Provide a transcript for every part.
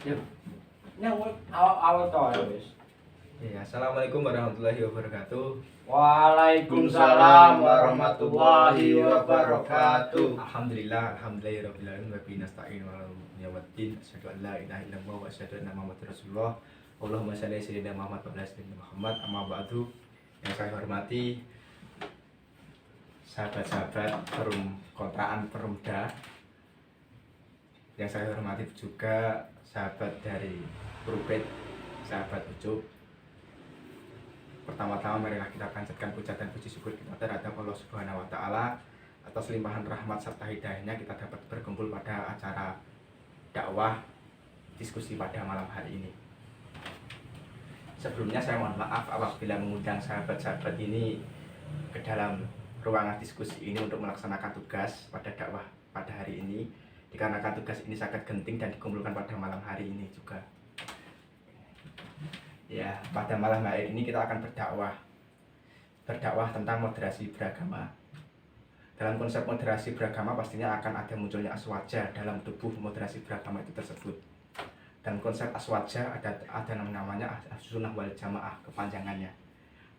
Yuk. Nang awal to wis. Ya, assalamualaikum warahmatullahi wabarakatuh. Waalaikumsalam warahmatullahi wabarakatuh. Alhamdulillahirabbil alamin wa bihi nasta'in wa ala yaumiddin. Asyhadu an la ilaha illallah wa asyhadu anna Muhammadar Rasulullah. Allahumma shalli ala sayyidina Muhammad wa ala sayyidina Muhammad. Amma ba'du. Yang saya hormati sahabat-sahabat Perum Kontrakan Perumda. Yang saya hormati juga sahabat dari Perupet, sahabat Ucup. Pertama-tama marilah kita panjatkan puja dan puji syukur kita terhadap Allah Subhanahu wa taala atas limpahan rahmat serta hidayahnya kita dapat berkumpul pada acara dakwah diskusi pada malam hari ini. Sebelumnya saya mohon maaf apabila mengundang sahabat-sahabat ini ke dalam ruangan diskusi ini untuk melaksanakan tugas pada dakwah pada hari ini, dikarenakan tugas ini sangat genting dan dikumpulkan pada malam hari ini juga. Ya, pada malam hari ini kita akan berdakwah tentang moderasi beragama. Dalam konsep moderasi beragama pastinya akan ada munculnya aswaja dalam tubuh moderasi beragama itu tersebut. Dan konsep aswaja ada namanya Ahlussunnah wal Jamaah kepanjangannya.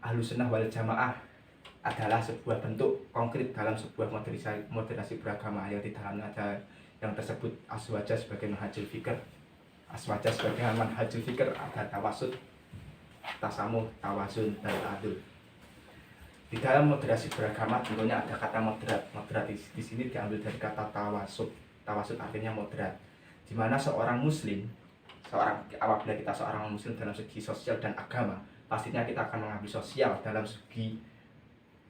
Ahlussunnah wal Jamaah adalah sebuah bentuk konkret dalam sebuah moderasi beragama yang di dalamnya ada yang tersebut aswaja sebagai manhajul fikr. Aswaja sebagai manhajul fikr ada tawasud, tasamuh, tawasun, dan adul. Di dalam moderasi beragama tentunya ada kata moderat. Moderat di sini diambil dari kata tawasud. Tawasud artinya moderat. Di mana apabila kita seorang muslim dalam segi sosial dan agama, pastinya kita akan mengambil sosial dalam segi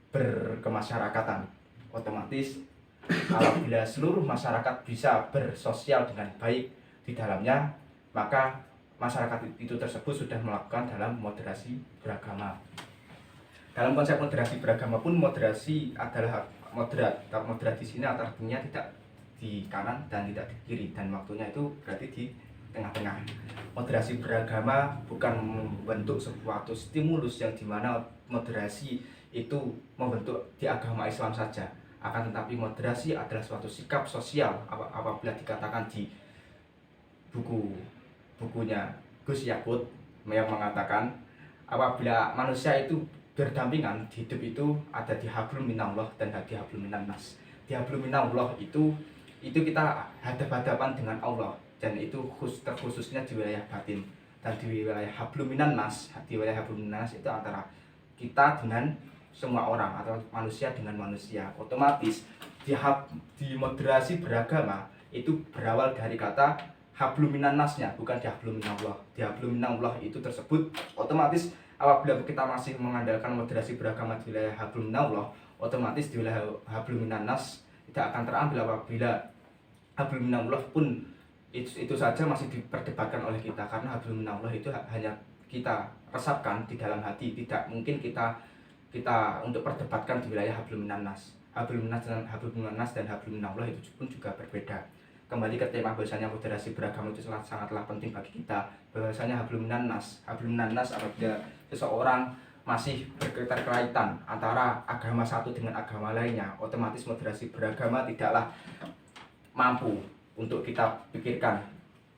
berkemasyarakatan. Otomatis apabila seluruh masyarakat bisa bersosial dengan baik di dalamnya, maka masyarakat itu tersebut sudah melakukan dalam moderasi beragama. Dalam konsep moderasi beragama pun moderasi adalah moderat. Moderat di sini artinya tidak di kanan dan tidak di kiri, dan waktunya itu berarti di tengah-tengah. Moderasi beragama bukan membentuk sebuah stimulus yang dimana moderasi itu membentuk di agama Islam saja. Akan tetapi moderasi adalah suatu sikap sosial apabila dikatakan di bukunya Gus Yakut yang mengatakan apabila manusia itu berdampingan, hidup itu ada di hablum minallah dan di hablum minannas. Di hablum minallah itu kita hadap-hadapan dengan Allah, dan itu terkhususnya di wilayah batin. Dan di wilayah hablum minannas, itu antara kita dengan semua orang atau manusia dengan manusia. Otomatis di moderasi beragama itu berawal dari kata hablum minannasnya, bukan di hablum minallah. Di hablum minallah itu tersebut otomatis apabila kita masih mengandalkan moderasi beragama di wilayah hablum minallah, otomatis di wilayah hablum minannas tidak akan terambil apabila hablum minallah pun itu saja masih diperdebatkan oleh kita, karena hablum minallah itu hanya kita resapkan di dalam hati. Tidak mungkin kita untuk perdebatkan di wilayah hablum minannas. Hablum minannas dan hablum minallah itu pun juga berbeda. Kembali ke tema bahwasanya moderasi beragama itu sangatlah penting bagi kita. Bahwasanya hablum minannas apabila seseorang masih berketerkaitan antara agama satu dengan agama lainnya, otomatis moderasi beragama tidaklah mampu untuk kita pikirkan,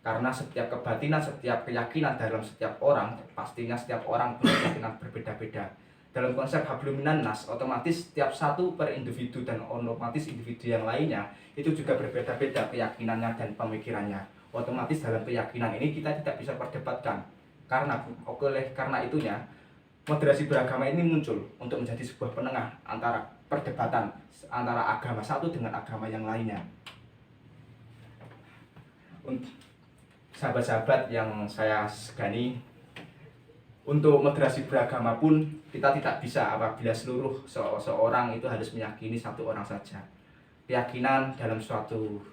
karena setiap kebatinan, setiap keyakinan dalam setiap orang, pastinya setiap orang punya keyakinan berbeda-beda. Dalam konsep hablum minannas, otomatis setiap satu per individu dan otomatis individu yang lainnya itu juga berbeda-beda keyakinannya dan pemikirannya. Otomatis dalam keyakinan ini kita tidak bisa perdebatkan. Karena itunya moderasi beragama ini muncul untuk menjadi sebuah penengah antara perdebatan antara agama satu dengan agama yang lainnya. Untuk sahabat-sahabat yang saya segani, untuk moderasi beragama pun kita tidak bisa apabila seluruh seorang itu harus meyakini satu orang saja. Keyakinan dalam suatu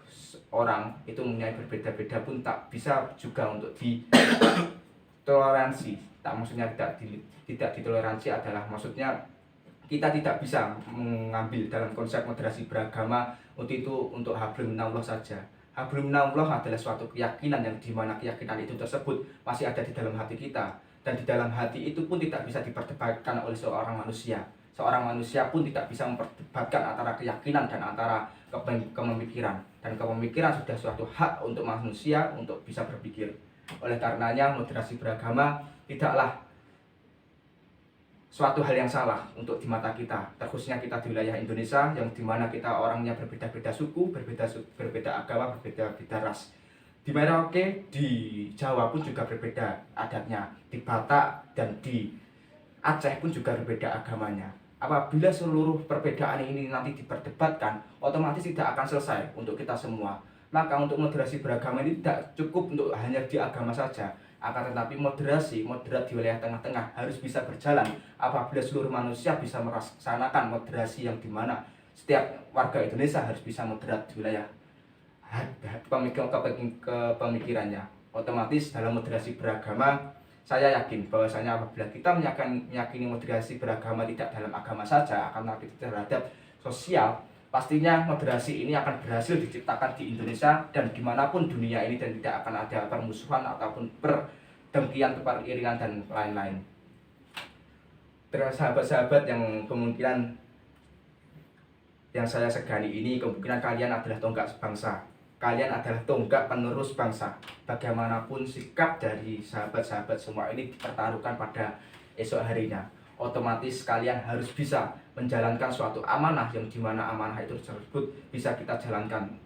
orang itu mempunyai berbeda-beda pun tak bisa juga untuk ditoleransi. Maksudnya tidak ditoleransi adalah maksudnya kita tidak bisa mengambil dalam konsep moderasi beragama untuk hablum minallah saja. Hablum minallah adalah suatu keyakinan yang dimana keyakinan itu tersebut masih ada di dalam hati kita. Dan di dalam hati itu pun tidak bisa diperdebatkan oleh seorang manusia. Seorang manusia pun tidak bisa memperdebatkan antara keyakinan dan antara kepemikiran. Dan kepemikiran sudah suatu hak untuk manusia untuk bisa berpikir. Oleh karenanya moderasi beragama tidaklah suatu hal yang salah untuk di mata kita, terkhususnya kita di wilayah Indonesia yang dimana kita orangnya berbeda-beda suku, berbeda agama, berbeda-beda ras. Di Merauke, di Jawa pun juga berbeda adatnya, di Batak dan di Aceh pun juga berbeda agamanya. Apabila seluruh perbedaan ini nanti diperdebatkan, otomatis tidak akan selesai untuk kita semua. Maka untuk moderasi beragama ini tidak cukup untuk hanya di agama saja, akan tetapi moderat di wilayah tengah-tengah harus bisa berjalan apabila seluruh manusia bisa melaksanakan moderasi yang dimana setiap warga Indonesia harus bisa moderat di wilayah pemikirannya. Otomatis dalam moderasi beragama, saya yakin bahwasanya apabila kita meyakini moderasi beragama tidak dalam agama saja, akan tapi terhadap sosial, pastinya moderasi ini akan berhasil diciptakan di Indonesia dan dimanapun dunia ini, dan tidak akan ada permusuhan ataupun perdengkian, peririan dan lain-lain. Terus sahabat-sahabat yang kemungkinan yang saya segani ini, kemungkinan kalian adalah tonggak bangsa. Kalian adalah tonggak penerus bangsa. Bagaimanapun sikap dari sahabat-sahabat semua ini dipertaruhkan pada esok harinya. Otomatis kalian harus bisa menjalankan suatu amanah yang dimana amanah itu tersebut bisa kita jalankan.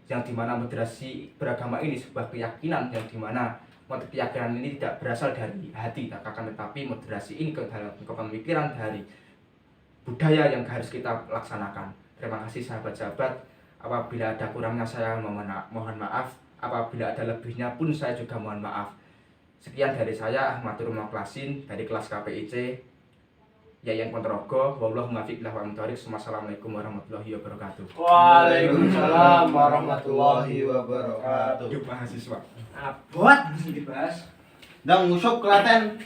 Yang dimana moderasi beragama ini sebuah keyakinan yang dimana keyakinan ini tidak berasal dari hati, akan tetapi moderasi ini ke dalam kepemikiran dari budaya yang harus kita laksanakan. Terima kasih sahabat-sahabat. Apabila ada kurangnya saya mohon maaf. Apabila ada lebihnya pun saya juga mohon maaf. Sekian dari saya, Ahmad Rumah Klasin dari kelas KPIC Yayan Ponorogo. Wallahu muwaffiq ila aqwamit thoriq. Wassalamualaikum warahmatullahi wabarakatuh. Waalaikumsalam warahmatullahi wabarakatuh. Yuk mahasiswa. Abot mesti dibahas. Ndang ngusuk Klaten.